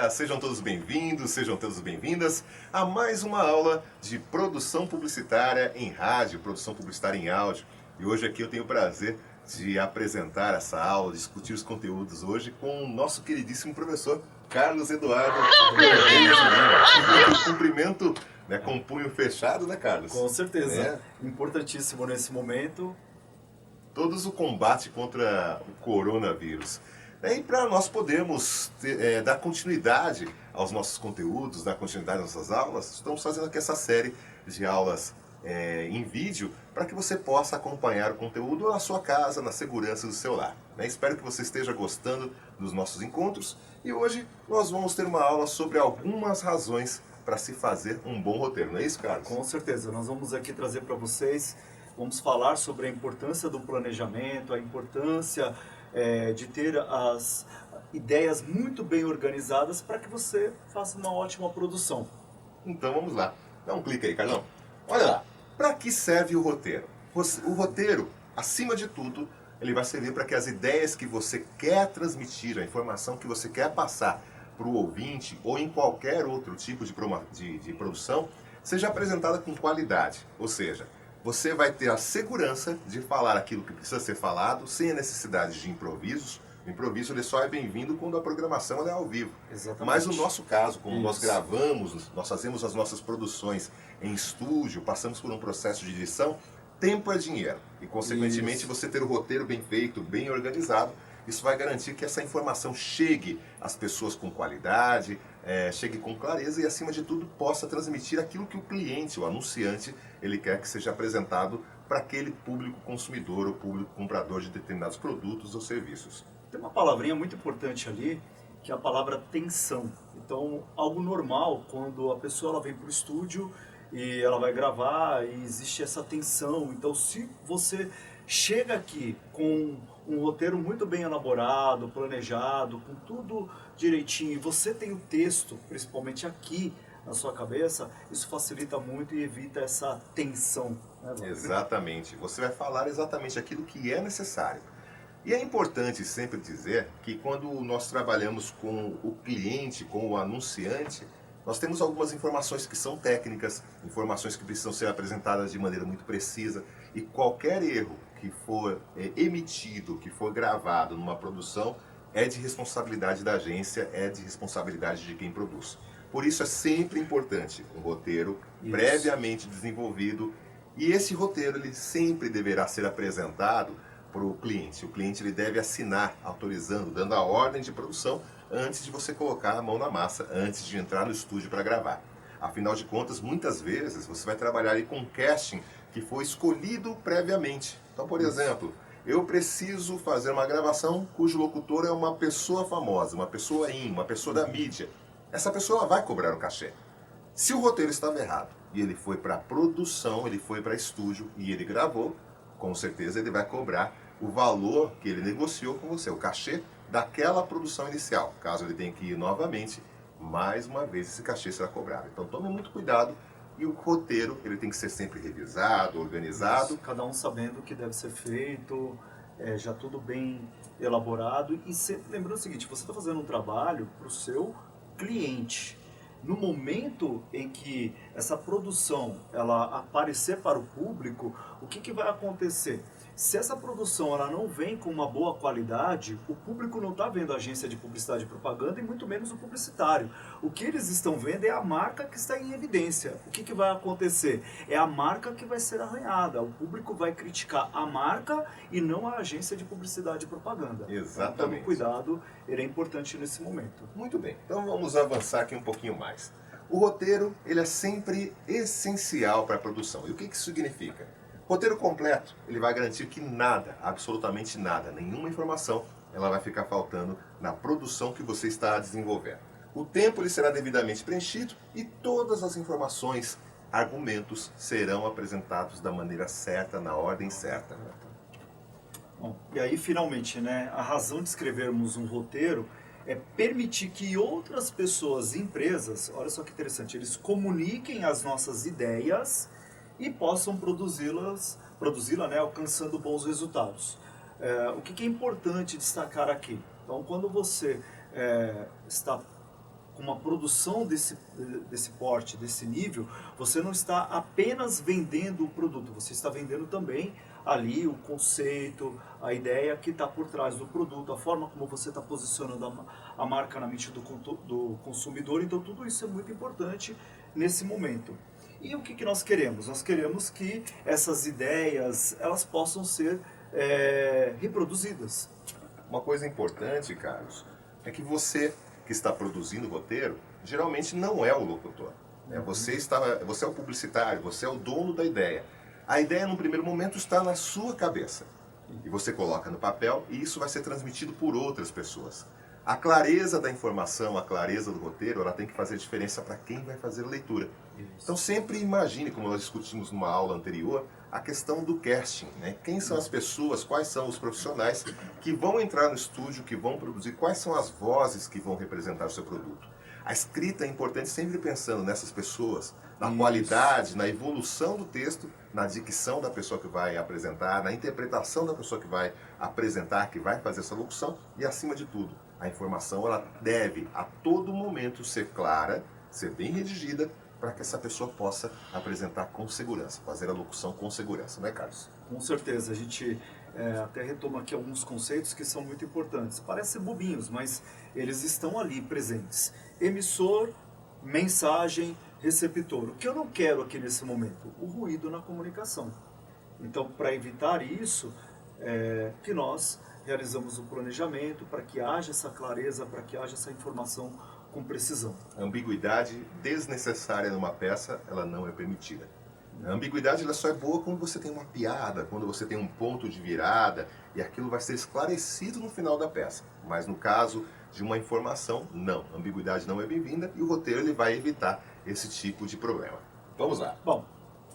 Olá, sejam todos bem-vindos, sejam todas bem-vindas a mais uma aula de produção publicitária em rádio, produção publicitária em áudio. E hoje aqui eu tenho o prazer de apresentar essa aula, discutir os conteúdos hoje com o nosso queridíssimo professor Carlos Eduardo. Um cumprimento, né, com o punho fechado, né, Carlos? Com certeza. Importantíssimo nesse momento. Todos o combate contra o coronavírus. E para nós podermos dar continuidade aos nossos conteúdos, dar continuidade às nossas aulas, estamos fazendo aqui essa série de aulas em vídeo para que você possa acompanhar o conteúdo na sua casa, na segurança do seu lar. Espero que você esteja gostando dos nossos encontros e hoje nós vamos ter uma aula sobre algumas razões para se fazer um bom roteiro. Não é isso, Carlos? Com certeza. Nós vamos aqui trazer para vocês, vamos falar sobre a importância do planejamento, a importância de ter as ideias muito bem organizadas para que você faça uma ótima produção. Então vamos lá. Dá um clique aí, Carlão. Olha lá. Para que serve o roteiro? O roteiro, acima de tudo, ele vai servir para que as ideias que você quer transmitir, a informação que você quer passar para o ouvinte ou em qualquer outro tipo de produção, seja apresentada com qualidade. Ou seja, você vai ter a segurança de falar aquilo que precisa ser falado sem a necessidade de improvisos. O improviso ele só é bem-vindo quando a programação é ao vivo. Exatamente. Mas no nosso caso, como nós gravamos, nós fazemos as nossas produções em estúdio, passamos por um processo de edição, tempo é dinheiro. E, consequentemente, você ter o roteiro bem feito, bem organizado, isso vai garantir que essa informação chegue às pessoas com qualidade, chegue com clareza e, acima de tudo, possa transmitir aquilo que o cliente, o anunciante, ele quer que seja apresentado para aquele público consumidor ou público comprador de determinados produtos ou serviços. Tem uma palavrinha muito importante ali, que é a palavra tensão. Então, algo normal, quando a pessoa ela vem para o estúdio e ela vai gravar e existe essa tensão. Então, se você chega aqui com um roteiro muito bem elaborado, planejado, com tudo direitinho, e você tem o texto, principalmente aqui na sua cabeça, isso facilita muito e evita essa tensão. Né, exatamente. Você vai falar exatamente aquilo que é necessário. E é importante sempre dizer que quando nós trabalhamos com o cliente, com o anunciante, nós temos algumas informações que são técnicas, informações que precisam ser apresentadas de maneira muito precisa, e qualquer erro que for emitido, que for gravado numa produção, é de responsabilidade da agência, é de responsabilidade de quem produz. Por isso é sempre importante um roteiro previamente desenvolvido, e esse roteiro ele sempre deverá ser apresentado para o cliente. O cliente ele deve assinar, autorizando, dando a ordem de produção antes de você colocar a mão na massa, antes de entrar no estúdio para gravar. Afinal de contas, muitas vezes você vai trabalhar aí com casting que foi escolhido previamente. Então, por exemplo, eu preciso fazer uma gravação cujo locutor é uma pessoa famosa, uma pessoa uma pessoa da mídia. Essa pessoa vai cobrar o cachê. Se o roteiro estava errado e ele foi para produção, ele foi para estúdio e ele gravou, com certeza ele vai cobrar o valor que ele negociou com você, o cachê daquela produção inicial. Caso ele tenha que ir novamente, mais uma vez esse cachê será cobrado. Então tome muito cuidado e o roteiro ele tem que ser sempre revisado, organizado. Isso, cada um sabendo o que deve ser feito, já tudo bem elaborado. E sempre lembrando o seguinte, você está fazendo um trabalho para o seu cliente. No momento em que essa produção ela aparecer para o público, o que vai acontecer? Se essa produção ela não vem com uma boa qualidade, o público não está vendo a agência de publicidade e propaganda e muito menos o publicitário. O que eles estão vendo é a marca que está em evidência. O que vai acontecer? É a marca que vai ser arranhada. O público vai criticar a marca e não a agência de publicidade e propaganda. Exatamente. Então, cuidado, ele é importante nesse momento. Muito bem, então vamos avançar aqui um pouquinho mais. O roteiro ele é sempre essencial para a produção. E o que isso significa? Roteiro completo, ele vai garantir que nada, absolutamente nada, nenhuma informação, ela vai ficar faltando na produção que você está desenvolvendo. O tempo ele será devidamente preenchido e todas as informações, argumentos serão apresentados da maneira certa, na ordem certa. Bom, e aí finalmente, né, a razão de escrevermos um roteiro é permitir que outras pessoas, empresas, olha só que interessante, eles comuniquem as nossas ideias e possam produzi-la, né, alcançando bons resultados. O que é importante destacar aqui? Então, quando você está com uma produção desse porte, desse nível, você não está apenas vendendo o produto, você está vendendo também ali o conceito, a ideia que está por trás do produto, a forma como você está posicionando a marca na mente do consumidor. Então tudo isso é muito importante nesse momento. E o que nós queremos? Nós queremos que essas ideias elas possam ser reproduzidas. Uma coisa importante, Carlos, é que você que está produzindo o roteiro, geralmente não é o locutor. Né? Você é o publicitário, você é o dono da ideia. A ideia, num primeiro momento, está na sua cabeça. E você coloca no papel e isso vai ser transmitido por outras pessoas. A clareza da informação, a clareza do roteiro, ela tem que fazer diferença para quem vai fazer a leitura. Então sempre imagine, como nós discutimos numa aula anterior, a questão do casting, né? Quem são as pessoas, quais são os profissionais que vão entrar no estúdio, que vão produzir, quais são as vozes que vão representar o seu produto. A escrita é importante sempre pensando nessas pessoas, na qualidade, na evolução do texto, na dicção da pessoa que vai apresentar, na interpretação da pessoa que vai apresentar, que vai fazer essa locução e, acima de tudo, a informação ela deve a todo momento ser clara, ser bem redigida, para que essa pessoa possa apresentar com segurança, fazer a locução com segurança, não é, Carlos? Com certeza, a gente até retoma aqui alguns conceitos que são muito importantes. Parecem bobinhos, mas eles estão ali presentes. Emissor, mensagem, receptor. O que eu não quero aqui nesse momento? O ruído na comunicação. Então, para evitar isso, que nós realizamos o planejamento para que haja essa clareza, para que haja essa informação com precisão. A ambiguidade desnecessária numa peça, ela não é permitida. A ambiguidade ela só é boa quando você tem uma piada, quando você tem um ponto de virada, e aquilo vai ser esclarecido no final da peça. Mas no caso de uma informação, não. A ambiguidade não é bem-vinda e o roteiro ele vai evitar esse tipo de problema. Vamos lá. Bom,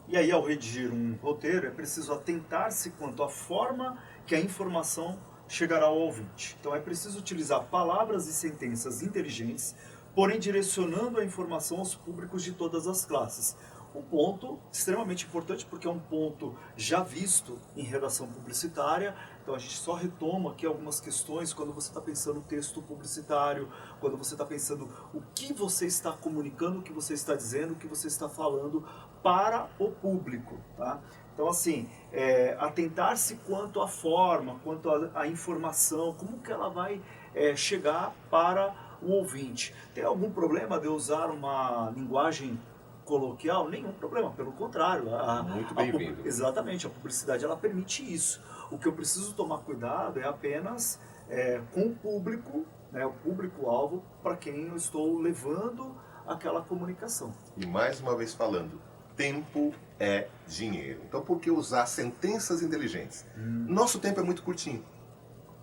e aí ao redigir um roteiro é preciso atentar-se quanto à forma que a informação chegará ao ouvinte. Então é preciso utilizar palavras e sentenças inteligentes, porém direcionando a informação aos públicos de todas as classes. Um ponto extremamente importante, porque é um ponto já visto em redação publicitária. Então a gente só retoma aqui algumas questões quando você está pensando no texto publicitário, quando você está pensando o que você está comunicando, o que você está dizendo, o que você está falando para o público, tá? Então, assim, atentar-se quanto à forma, quanto à informação, como que ela vai chegar para o ouvinte. Tem algum problema de eu usar uma linguagem coloquial? Nenhum problema, pelo contrário. Muito bem-vindo. Exatamente, a publicidade ela permite isso. O que eu preciso tomar cuidado é apenas com o público, né, o público-alvo, para quem eu estou levando aquela comunicação. E mais uma vez falando, tempo é dinheiro. Então por que usar sentenças inteligentes? Nosso tempo é muito curtinho.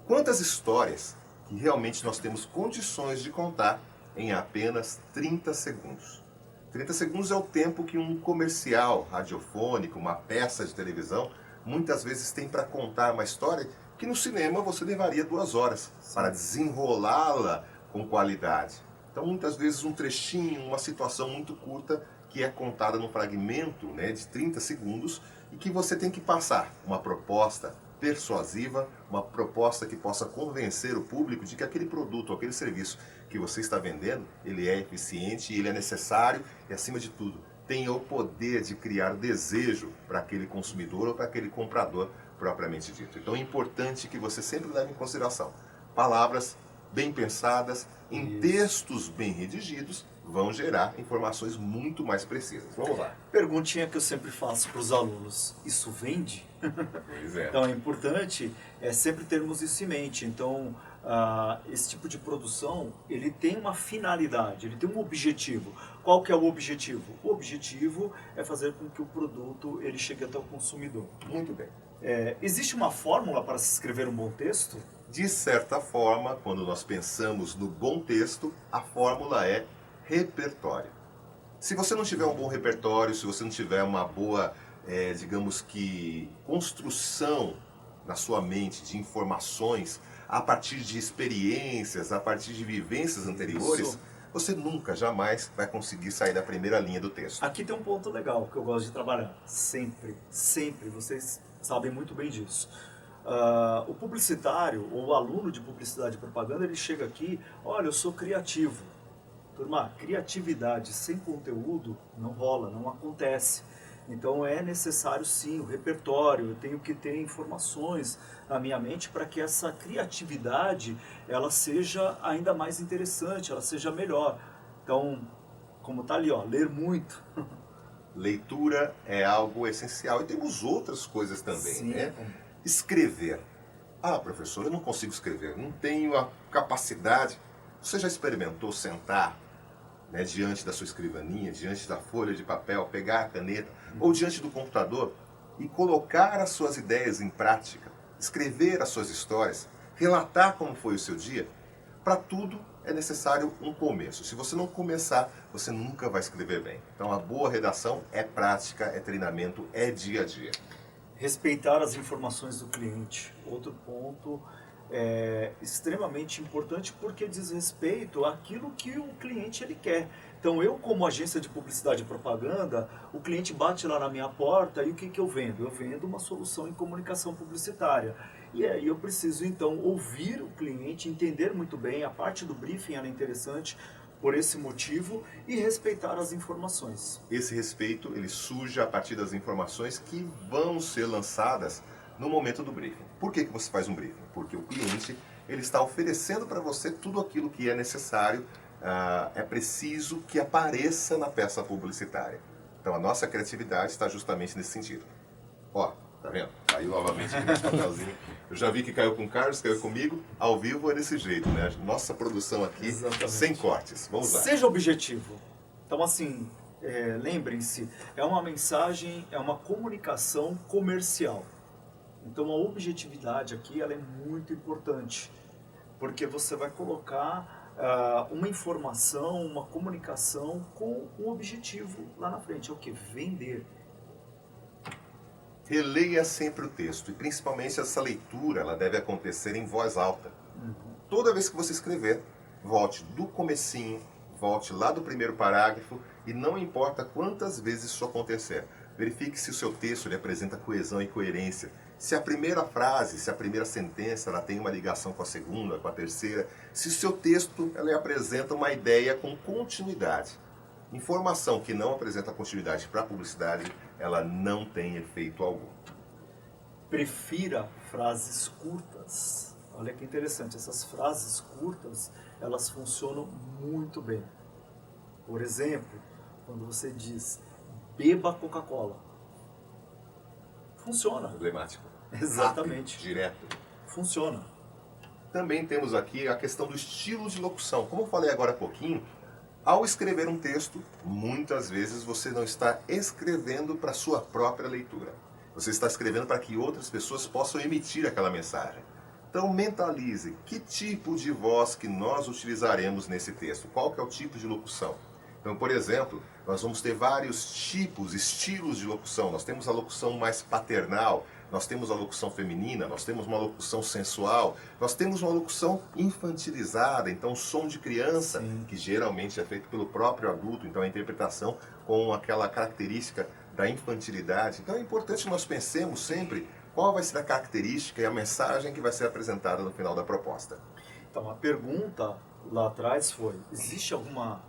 Quantas histórias que realmente nós temos condições de contar em apenas 30 segundos? 30 segundos é o tempo que um comercial radiofônico, uma peça de televisão, muitas vezes tem para contar uma história que no cinema você levaria 2 horas para desenrolá-la com qualidade. Então muitas vezes um trechinho, uma situação muito curta que é contada num fragmento, né, de 30 segundos e que você tem que passar uma proposta persuasiva, uma proposta que possa convencer o público de que aquele produto, aquele serviço que você está vendendo, ele é eficiente, ele é necessário e, acima de tudo, tem o poder de criar desejo para aquele consumidor ou para aquele comprador propriamente dito. Então é importante que você sempre leve em consideração palavras bem pensadas, em textos bem redigidos, vão gerar informações muito mais precisas. Vamos lá. Perguntinha que eu sempre faço para os alunos: isso vende? Pois é. Então é importante sempre termos isso em mente. Então esse tipo de produção ele tem uma finalidade, ele tem um objetivo. Qual que é o objetivo? O objetivo é fazer com que o produto ele chegue até o consumidor. Muito bem. Existe uma fórmula para se escrever um bom texto? De certa forma, quando nós pensamos no bom texto, a fórmula é repertório. Se você não tiver um bom repertório, se você não tiver uma boa, digamos que, construção na sua mente de informações a partir de experiências, a partir de vivências anteriores, você nunca, jamais vai conseguir sair da primeira linha do texto. Aqui tem um ponto legal que eu gosto de trabalhar. Sempre, sempre, vocês sabem muito bem disso. O publicitário ou o aluno de publicidade e propaganda, ele chega aqui: olha, eu sou criativo. Turma, criatividade sem conteúdo não rola, não acontece. Então é necessário sim o repertório, eu tenho que ter informações na minha mente para que essa criatividade ela seja ainda mais interessante, ela seja melhor. Então, como tá ali, ó, ler muito. Leitura é algo essencial. E temos outras coisas também, Sim, né? Escrever. Ah, professor, eu não consigo escrever, não tenho a capacidade. Você já experimentou sentar, né, diante da sua escrivaninha, diante da folha de papel, pegar a caneta, ou diante do computador e colocar as suas ideias em prática, escrever as suas histórias, relatar como foi o seu dia? Para tudo é necessário um começo. Se você não começar, você nunca vai escrever bem. Então a boa redação é prática, é treinamento, é dia a dia. Respeitar as informações do cliente. Outro ponto extremamente importante porque diz respeito àquilo que o cliente ele quer. Então eu como agência de publicidade e propaganda, o cliente bate lá na minha porta e o que eu vendo? Eu vendo uma solução em comunicação publicitária. E aí eu preciso então ouvir o cliente, entender muito bem, a parte do briefing ela é interessante por esse motivo e respeitar as informações. Esse respeito ele surge a partir das informações que vão ser lançadas no momento do briefing. Por que você faz um briefing? Porque o cliente ele está oferecendo para você tudo aquilo que é necessário, é preciso que apareça na peça publicitária. Então a nossa criatividade está justamente nesse sentido. Ó, tá vendo? Caiu novamente nesse papelzinho. Eu já vi que caiu com o Carlos, caiu comigo. Ao vivo é desse jeito, né? Nossa produção aqui, Exatamente. sem cortes. Vamos lá. Seja objetivo. Então, assim, lembrem-se, é uma mensagem, é uma comunicação comercial. Então, a objetividade aqui ela é muito importante, porque você vai colocar uma informação, uma comunicação com um objetivo lá na frente. É o que? Vender. Releia sempre o texto e principalmente essa leitura, ela deve acontecer em voz alta. Toda vez que você escrever, volte do comecinho, volte lá do primeiro parágrafo e não importa quantas vezes isso acontecer. Verifique se o seu texto ele apresenta coesão e coerência. Se a primeira frase, se a primeira sentença ela tem uma ligação com a segunda, com a terceira. Se o seu texto ele apresenta uma ideia com continuidade. Informação que não apresenta continuidade para a publicidade, ela não tem efeito algum. Prefira frases curtas. Olha que interessante, essas frases curtas, elas funcionam muito bem. Por exemplo, quando você diz, beba Coca-Cola. Funciona. Emblemático. Exatamente. Rápido, direto. Funciona. Também temos aqui a questão do estilo de locução. Como eu falei agora há pouquinho, ao escrever um texto, muitas vezes você não está escrevendo para sua própria leitura. Você está escrevendo para que outras pessoas possam emitir aquela mensagem. Então mentalize que tipo de voz que nós utilizaremos nesse texto. Qual que é o tipo de locução? Então, por exemplo, nós vamos ter vários tipos, estilos de locução. Nós temos a locução mais paternal, nós temos a locução feminina, nós temos uma locução sensual, nós temos uma locução infantilizada, então som de criança, Sim. que geralmente é feito pelo próprio adulto, então a interpretação com aquela característica da infantilidade. Então é importante que nós pensemos sempre qual vai ser a característica e a mensagem que vai ser apresentada no final da proposta. Então, a pergunta lá atrás foi, existe alguma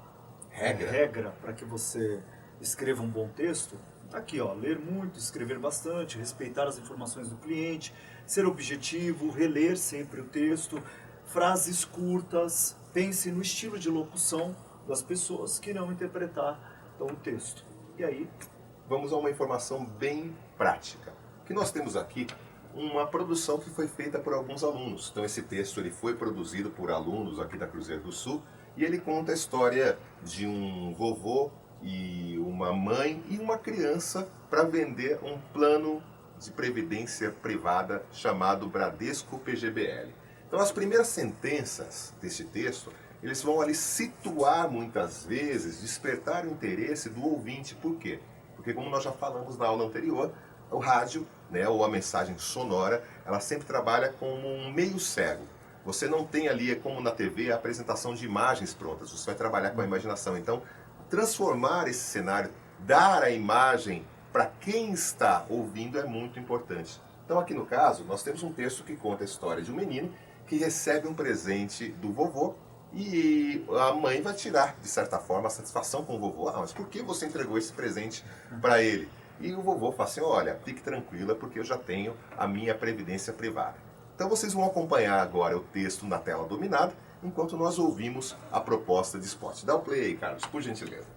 regra para que você escreva um bom texto? Aqui, ó, ler muito, escrever bastante, respeitar as informações do cliente, ser objetivo, reler sempre o texto, frases curtas, pense no estilo de locução das pessoas que irão interpretar então, o texto. E aí, vamos a uma informação bem prática. Que nós temos aqui uma produção que foi feita por alguns alunos. Então esse texto ele foi produzido por alunos aqui da Cruzeiro do Sul e ele conta a história de um vovô e uma mãe e uma criança para vender um plano de previdência privada chamado Bradesco PGBL. Então as primeiras sentenças deste texto, eles vão ali situar muitas vezes, despertar o interesse do ouvinte. Por quê? Porque como nós já falamos na aula anterior, o rádio, né, ou a mensagem sonora, ela sempre trabalha como um meio cego. Você não tem ali, como na TV, a apresentação de imagens prontas, você vai trabalhar com a imaginação. Então, transformar esse cenário, dar a imagem para quem está ouvindo é muito importante. Então aqui no caso, nós temos um texto que conta a história de um menino que recebe um presente do vovô E a mãe vai tirar, de certa forma, a satisfação com o vovô. Ah, mas por que você entregou esse presente para ele? E o vovô fala assim, olha, fique tranquila porque eu já tenho a minha previdência privada. Então vocês vão acompanhar agora o texto na tela dominada, enquanto nós ouvimos a proposta de spot. Dá o play aí, Carlos, por gentileza.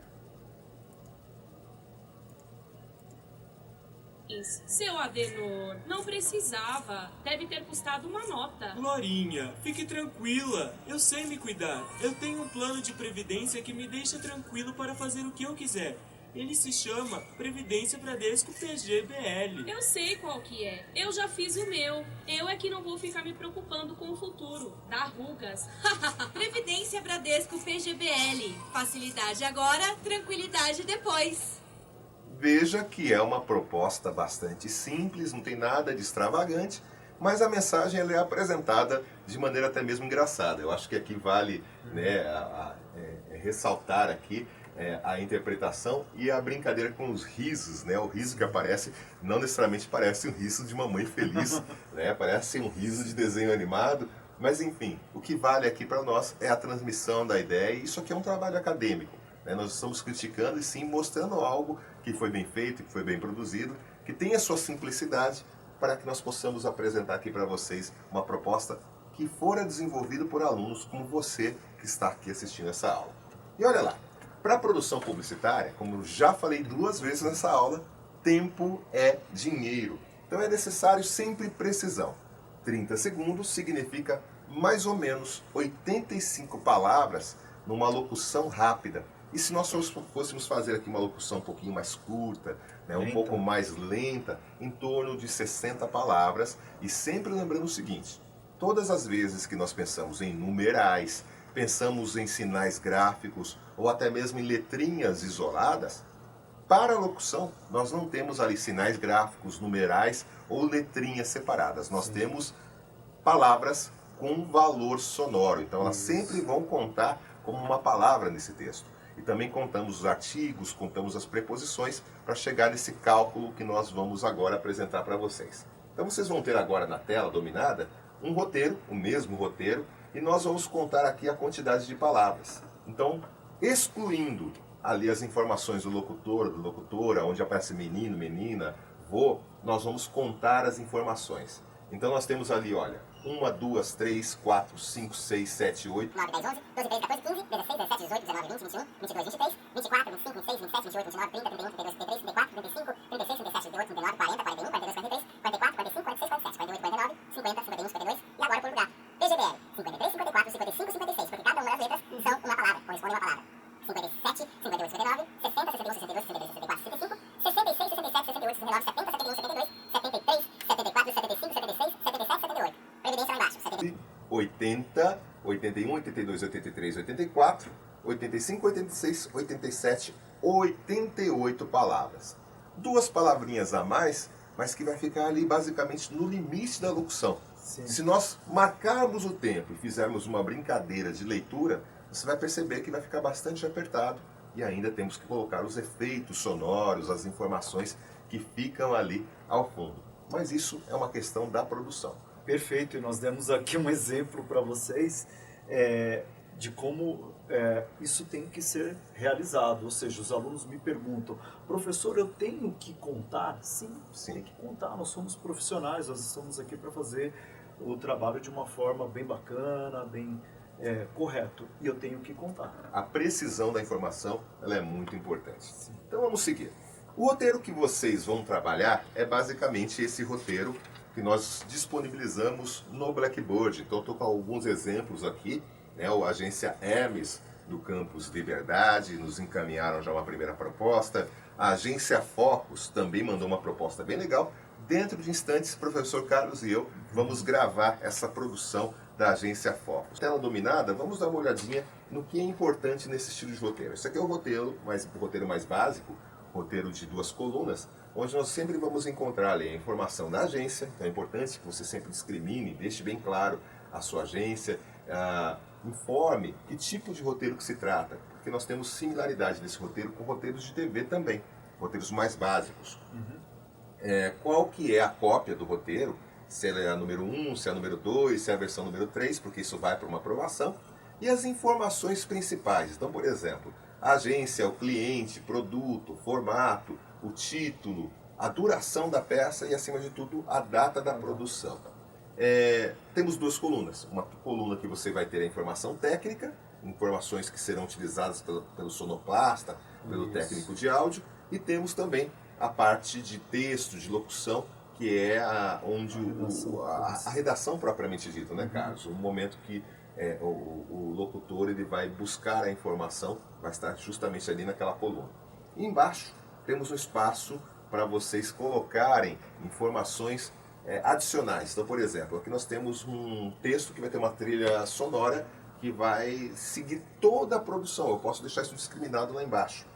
Seu Adenor, não precisava. Deve ter custado uma nota. Glorinha, fique tranquila. Eu sei me cuidar. Eu tenho um plano de previdência que me deixa tranquilo para fazer o que eu quiser. Ele se chama Previdência Bradesco PGBL. Eu sei qual que é. Eu já fiz o meu. Eu é que não vou ficar me preocupando com o futuro. Dá rugas. Previdência Bradesco PGBL. Facilidade agora, tranquilidade depois. Veja que é uma proposta bastante simples, não tem nada de extravagante, mas a mensagem ela é apresentada de maneira até mesmo engraçada. Eu acho que aqui vale, né, ressaltar aqui a interpretação e a brincadeira com os risos, né? O riso que aparece não necessariamente parece um riso de mamãe feliz, né? Parece um riso de desenho animado, mas enfim, o que vale aqui para nós é a transmissão da ideia, e isso aqui é um trabalho acadêmico, né? Nós estamos criticando e sim mostrando algo que foi bem feito, que foi bem produzido, que tem a sua simplicidade, para que nós possamos apresentar aqui para vocês uma proposta que fora desenvolvida por alunos como você que está aqui assistindo essa aula. E olha lá, para a produção publicitária, como eu já falei 2 vezes nessa aula, tempo é dinheiro. Então é necessário sempre precisão. 30 segundos significa mais ou menos 85 palavras numa locução rápida. E se nós fôssemos fazer aqui uma locução um pouquinho mais curta, né, um pouco mais lenta, em torno de 60 palavras, e sempre lembrando o seguinte, todas as vezes que nós pensamos em numerais, pensamos em sinais gráficos ou até mesmo em letrinhas isoladas, para a locução nós não temos ali sinais gráficos, numerais ou letrinhas separadas. Nós temos palavras com valor sonoro, então elas sempre vão contar como uma palavra nesse texto. E também contamos os artigos, contamos as preposições para chegar nesse cálculo que nós vamos agora apresentar para vocês. Então vocês vão ter agora na tela dominada um roteiro, o mesmo roteiro, e nós vamos contar aqui a quantidade de palavras. Então, excluindo ali as informações do locutor, da locutora, onde aparece menino, menina, vô, nós vamos contar as informações. Então nós temos ali, olha, 1, 2, 3, 4, 5, 6, 7, 8, 9, 10, 11, 12, 13, 14, 15, 16, 17, 18, 19, 20, 21, 22, 23, 24, 25, 26, 27, 28, 29, 30, 31, 32, 33, 34, 35, 36, 37, 38, 39, 40, 41, 42, 43, 44, 45, 46, 47, 48, 49, 50, 51, 52, e agora por lugar. PGBL, 53, 54, 55, 56, porque cada uma das letras são uma palavra, corresponde a uma palavra. 57, 58, 59, 60, 61, 62, 63, 64, 65, 66, 67, 68, 69, 70, 71, 72, 73, 74, 75, 76, 77, 78. Previdência lá embaixo. 80, 81, 82, 83, 84, 85, 86, 87, 88 palavras. 2 palavrinhas a mais, mas que vai ficar ali basicamente no limite da locução. Sim. Se nós marcarmos o tempo e fizermos uma brincadeira de leitura, você vai perceber que vai ficar bastante apertado e ainda temos que colocar os efeitos sonoros, as informações que ficam ali ao fundo. Mas isso é uma questão da produção. Perfeito, e nós demos aqui um exemplo para vocês de como isso tem que ser realizado. Ou seja, os alunos me perguntam, professor, eu tenho que contar? Sim, Sim. tem que contar, nós somos profissionais, nós estamos aqui para fazer o trabalho de uma forma bem bacana, bem correto, e eu tenho que contar. A precisão da informação ela é muito importante. Sim. Então vamos seguir. O roteiro que vocês vão trabalhar é basicamente esse roteiro que nós disponibilizamos no Blackboard. Então estou com alguns exemplos aqui, né? A agência Hermes do campus Liberdade nos encaminharam já uma primeira proposta. A agência Focus também mandou uma proposta bem legal. Dentro de instantes, o professor Carlos e eu vamos gravar essa produção da agência Focus. Tela dominada, vamos dar uma olhadinha no que é importante nesse estilo de roteiro. Esse aqui é o roteiro mais básico, roteiro de 2 colunas, onde nós sempre vamos encontrar ali a informação da agência. Então é importante que você sempre discrimine, deixe bem claro a sua agência, informe que tipo de roteiro que se trata, porque nós temos similaridade nesse roteiro com roteiros de TV também, roteiros mais básicos. Qual que é a cópia do roteiro, se ela é a número 1, se é a número 2, se é a versão número 3, porque isso vai para uma aprovação. E as informações principais. Então, por exemplo, a agência, o cliente, produto, formato, o título, a duração da peça e, acima de tudo, a data da produção. Temos duas colunas. Uma coluna que você vai ter a informação técnica, informações que serão utilizadas pelo sonoplasta, pelo técnico de áudio, e temos também a parte de texto, de locução, que é onde a redação propriamente dita, né, Carlos? O momento que o locutor ele vai buscar a informação, vai estar justamente ali naquela coluna. E embaixo temos um espaço para vocês colocarem informações adicionais. Então, por exemplo, aqui nós temos um texto que vai ter uma trilha sonora que vai seguir toda a produção. Eu posso deixar isso discriminado lá embaixo.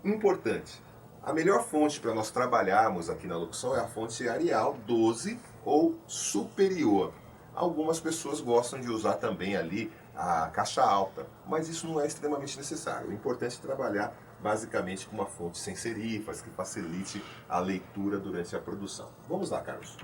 Importante, a melhor fonte para nós trabalharmos aqui na locução é a fonte Arial 12 ou superior. Algumas pessoas gostam de usar também ali a caixa alta, mas isso não é extremamente necessário. O importante é trabalhar basicamente com uma fonte sem serifas, que facilite a leitura durante a produção. Vamos lá, Carlos.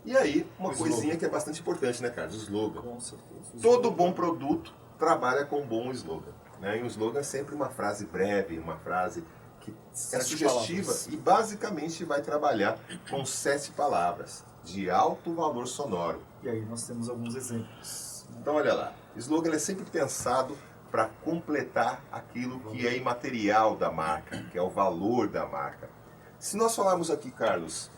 E aí, uma coisinha que é bastante importante, né, Carlos? O slogan. Com certeza. Todo bom produto trabalha com um bom slogan. Né? E um slogan é sempre uma frase breve, uma frase que é sugestiva palavras. E basicamente vai trabalhar com 7 palavras de alto valor sonoro. E aí nós temos alguns exemplos. Então olha lá, slogan é sempre pensado para completar aquilo que é imaterial da marca, que é o valor da marca. Se nós falarmos aqui, Carlos,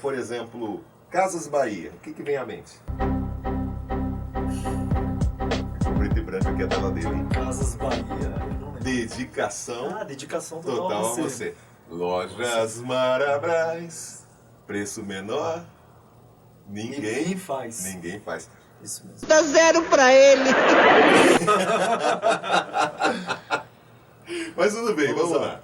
por exemplo, Casas Bahia, o que vem à mente? Preto e branco aqui é a tela dele, hein? Casas Bahia, eu não lembro. Dedicação Dedicação total a você. Lojas Marabras, preço menor, ninguém faz. Ninguém faz. Isso mesmo. Dá 0 pra ele. Mas tudo bem, vamos lá.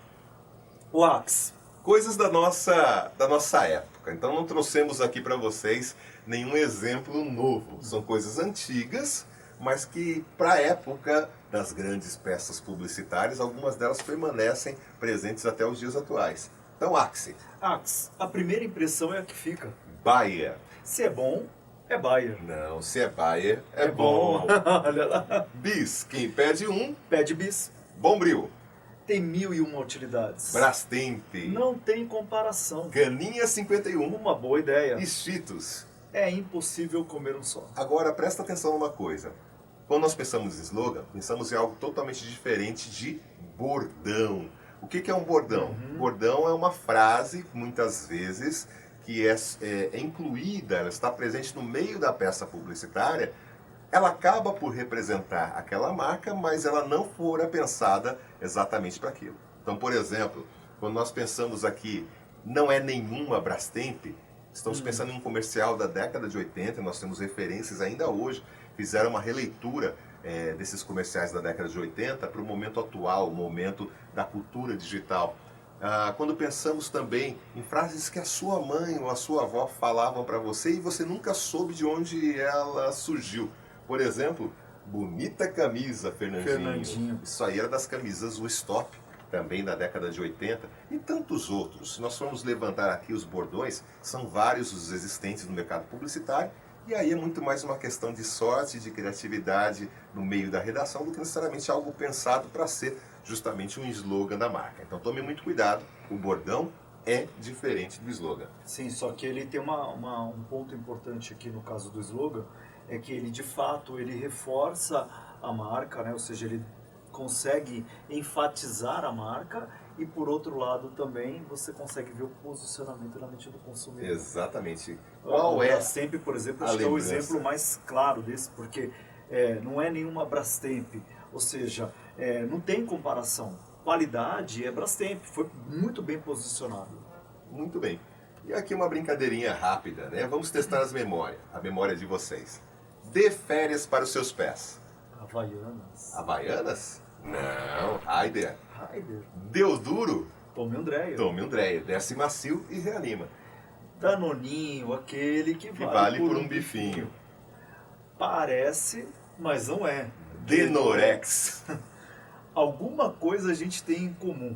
Wax. Coisas da nossa época. Então não trouxemos aqui para vocês nenhum exemplo novo. São coisas antigas, mas que para a época das grandes peças publicitárias, algumas delas permanecem presentes até os dias atuais. Então, Axe. Axe. A primeira impressão é a que fica. Bayer. Se é bom, é Bayer. Não, se é Bayer, é bom. Olha lá. Bis. Quem pede um, Pede bis. Bombril. Tem 1001 utilidades. Brastemp. Não tem comparação. Ganinha 51. Uma boa ideia. E Cheetos. É impossível comer um só. Agora, presta atenção numa coisa. Quando nós pensamos em slogan, pensamos em algo totalmente diferente de bordão. O que é um bordão? Bordão é uma frase, muitas vezes, que é incluída, ela está presente no meio da peça publicitária. Ela acaba por representar aquela marca, mas ela não fora pensada exatamente para aquilo. Então, por exemplo, quando nós pensamos aqui, não é nenhuma Brastemp, estamos pensando em um comercial da década de 80, nós temos referências ainda hoje, fizeram uma releitura desses comerciais da década de 80 para o momento atual, o momento da cultura digital. Quando pensamos também em frases que a sua mãe ou a sua avó falavam para você e você nunca soube de onde ela surgiu. Por exemplo, bonita camisa, Fernandinho. Isso aí era das camisas o Stop, também da década de 80, e tantos outros. Se nós formos levantar aqui os bordões, são vários os existentes no mercado publicitário, e aí é muito mais uma questão de sorte, de criatividade no meio da redação, do que necessariamente algo pensado para ser justamente um slogan da marca. Então tome muito cuidado, o bordão é diferente do slogan. Sim, só que ele tem um ponto importante aqui no caso do slogan, é que ele de fato ele reforça a marca, né? Ou seja, ele consegue enfatizar a marca e por outro lado também você consegue ver o posicionamento na mente do consumidor. Exatamente. Qual é Brastemp, por exemplo, a acho que é o lembrança? exemplo mais claro desse, porque não é nenhuma Brastemp, ou seja, não tem comparação. Qualidade é Brastemp, foi muito bem posicionado. Muito bem. E aqui uma brincadeirinha rápida, né? Vamos testar a memória de vocês. Dê férias para os seus pés. Havaianas. Havaianas? Não. Raider. Raider. Deu duro? Tome Andréia. Tome um Dreia. Desce macio e reanima. Danoninho, aquele que Que vale por um bifinho. Parece, mas não é. Denorex. Alguma coisa a gente tem em comum.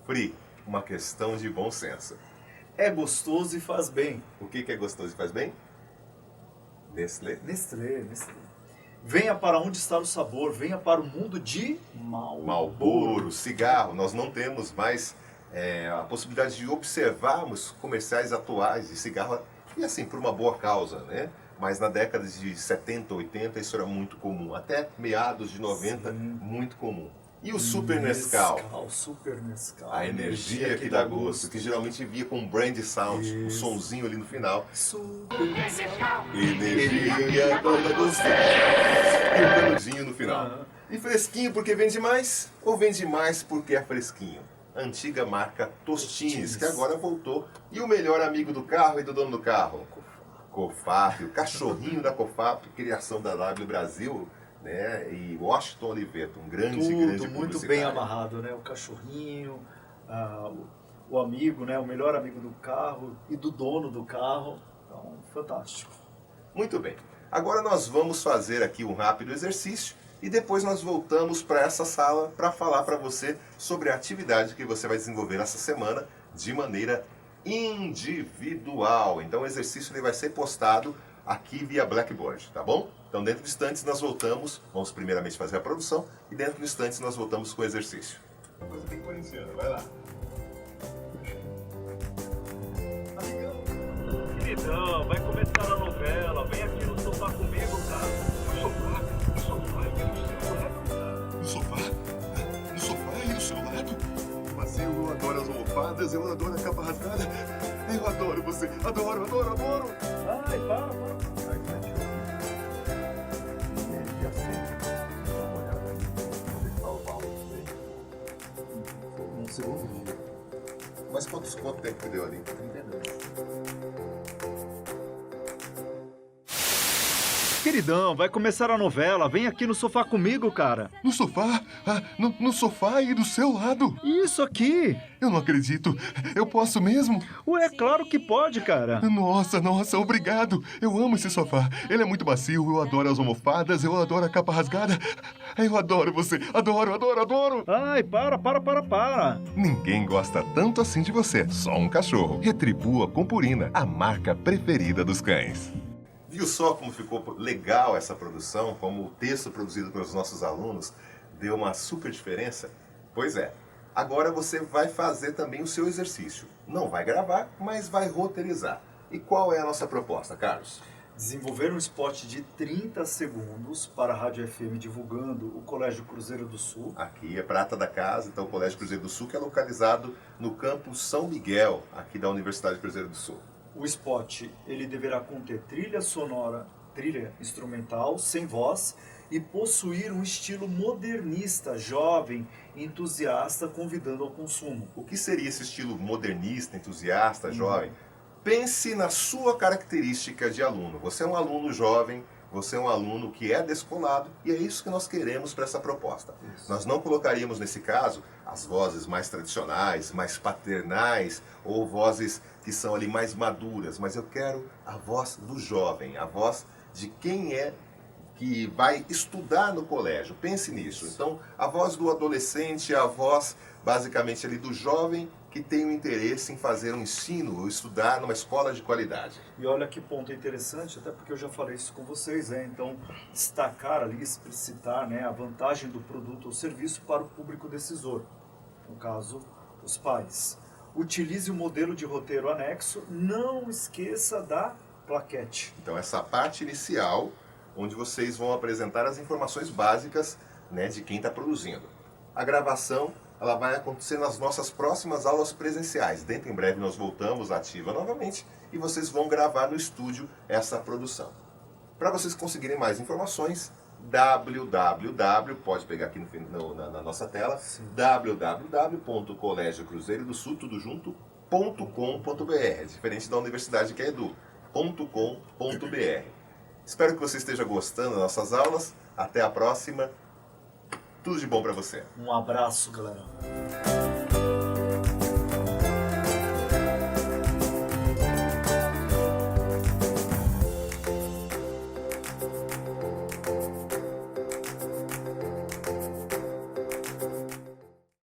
Free. Uma questão de bom senso. É gostoso e faz bem. O que é gostoso e faz bem? Nestlé. Nestlé. Venha para onde está o sabor, venha para o mundo de Marlboro, cigarro. Nós não temos mais a possibilidade de observarmos comerciais atuais de cigarro, e assim, por uma boa causa, né? Mas na década de 70, 80, isso era muito comum. Até meados de 90, muito comum. E o Super Nescau? Super Nescau. A energia que dá gosto, que geralmente via com brand sound, um sonzinho ali no final. Super Nescau. Energia toda gostosa. E um canudinho no final. E fresquinho porque vende mais? Ou vende mais porque é fresquinho? Antiga marca Tostines, que agora voltou. E o melhor amigo do carro e do dono do carro? Cofap, o cachorrinho da Cofap, criação da W Brasil, né? E Washington Oliveto, um grande muito bem amarrado, né? O cachorrinho, o amigo, né? O melhor amigo do carro e do dono do carro. Então, fantástico. Muito bem. Agora nós vamos fazer aqui um rápido exercício e depois nós voltamos para essa sala para falar para você sobre a atividade que você vai desenvolver essa semana de maneira individual. Então o exercício ele vai ser postado aqui via Blackboard, tá bom? Então dentro de instantes nós voltamos, vamos primeiramente fazer a produção e dentro de instantes nós voltamos com o exercício. Coisa bem corintiana, vai lá. Queridão, vai começar a novela, vem aqui no sofá comigo, cara. No sofá e do seu lado? Mas eu adoro as almofadas, eu adoro a capa rasgada, eu adoro você, adoro. Ai, para. Um segundo. Mas quanto tempo que deu ali? 32. Queridão, vai começar a novela. Vem aqui no sofá comigo, cara. No sofá? No sofá e do seu lado? Isso aqui. Eu não acredito. Eu posso mesmo? Ué, claro que pode, cara. Nossa, obrigado. Eu amo esse sofá. Ele é muito macio, eu adoro as almofadas, eu adoro a capa rasgada. Eu adoro você. Adoro. Ai, para. Ninguém gosta tanto assim de você. Só um cachorro. Retribua com Purina, a marca preferida dos cães. Viu só como ficou legal essa produção, como o texto produzido pelos nossos alunos deu uma super diferença? Pois é, agora você vai fazer também o seu exercício. Não vai gravar, mas vai roteirizar. E qual é a nossa proposta, Carlos? Desenvolver um spot de 30 segundos para a Rádio FM divulgando o Colégio Cruzeiro do Sul. Aqui é prata da casa, então o Colégio Cruzeiro do Sul, que é localizado no campus São Miguel, aqui da Universidade Cruzeiro do Sul. O spot ele deverá conter trilha sonora, trilha instrumental, sem voz, e possuir um estilo modernista, jovem, entusiasta, convidando ao consumo. O que seria esse estilo modernista, entusiasta, jovem? Pense na sua característica de aluno. Você é um aluno jovem, você é um aluno que é descolado, e é isso que nós queremos para essa proposta. Nós não colocaríamos, nesse caso, as vozes mais tradicionais, mais paternais, ou vozes que são ali mais maduras, mas eu quero a voz do jovem, a voz de quem é que vai estudar no colégio. Pense nisso. Então, a voz do adolescente, a voz basicamente ali do jovem que tem o interesse em fazer um ensino ou estudar numa escola de qualidade. E olha que ponto interessante, até porque eu já falei isso com vocês, né? Então, destacar ali, explicitar, né, a vantagem do produto ou serviço para o público decisor, no caso, os pais. Utilize o modelo de roteiro anexo, não esqueça da plaquete. Então, essa parte inicial, onde vocês vão apresentar as informações básicas, né, de quem está produzindo. A gravação ela vai acontecer nas nossas próximas aulas presenciais. Dentro em breve nós voltamos ativa novamente e vocês vão gravar no estúdio essa produção. Para vocês conseguirem mais informações, pode pegar aqui na nossa tela, www.colegiocruzeirodosul.com.br, diferente da universidade que é edu.com.br. Espero que você esteja gostando das nossas aulas. Até a próxima. Tudo de bom para você. Um abraço, galera.